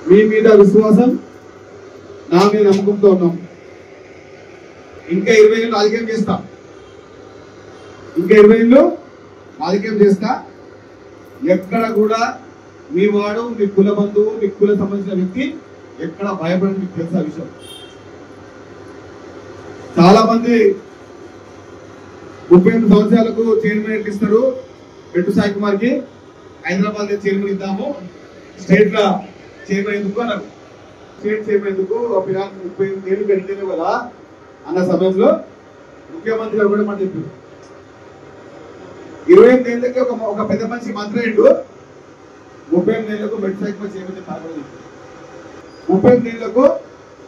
మీ మీద విశ్వాసం, నా మీద నమ్మకంతో ఉన్నాం. ఇంకా 20 ఏళ్ళు రాజకీయం చేస్తా, ఇంకా 20 ఏళ్ళు రాజకీయం చేస్తా. ఎక్కడ కూడా మీ వాడు, మీ కుల బంధువు, మీ కుల సంబంధించిన వ్యక్తి ఎక్కడ భయపడని మీకు తెలుసా విషయం. చాలా మంది 38 సంవత్సరాలకు చైర్మన్ ఇస్తారు. బెట్టు సాయి కుమార్ కి హైదరాబాద్ చైర్మన్ ఇద్దాము, స్టేట్ గా చైర్మన్ ఎందుకు అన్నారు. స్టేట్ చైర్మన్ ఎందుకు, 38 ఏళ్ళు గడితేనే కదా అన్న సమయంలో ముఖ్యమంత్రి గారు కూడా మనం చెప్పారు. 28 ఏళ్ళకి ఒక పెద్ద మనిషి మంత్రి అయ్యిండు, 38 ఏళ్లకు బెట్టు సాయి కుమార్ చైర్మన్ పాల్గొని 38 ఏళ్లకు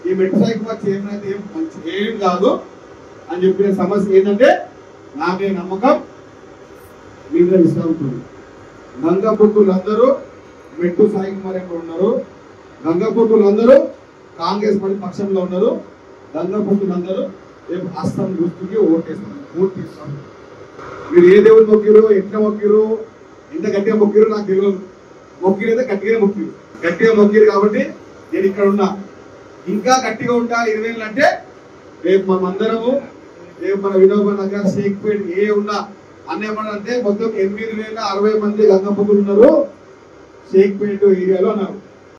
ఈ బెట్టు సాయి కుమార్ చైర్మన్ అయితే ఏం కాదు అని చెప్పిన సమస్య ఏంటంటే నా మీద నమ్మకం, మీ మీద విశ్వాసం. గంగపుత్రులందరూ బెట్టు సాయి కుమార్ ఎక్కడ ఉన్నారు, గంగపుత్రులందరూ కాంగ్రెస్ పార్టీ పక్షంలో ఉన్నారు. గంగపుత్రులందరూ రేపు హస్తం గుర్తుకి ఓటేస్తారు, పూర్తి ఇస్తారు. మీరు ఏ దేవుడు మొక్కిరు, ఎట్లా మొక్కిరు, ఎంత గట్టిగా మొక్కిరు నాకు తెలియదు. మొక్కిరు అయితే గట్టిగా మొక్కిరు కాబట్టి నేను ఇక్కడ ఉన్నా. ఇంకా గట్టిగా ఉంటా 20 ఏళ్ళు అంటే రేపు మనమందరము, రేపు మన వినోబ నగర్, షేక్పేట్ ఏ ఉన్నా అన్నేమన్నంటే మొత్తం 8,060 మంది గంగపుత్రులు ఉన్నారు షేక్పేట్ ఏరియాలో అన్నారు.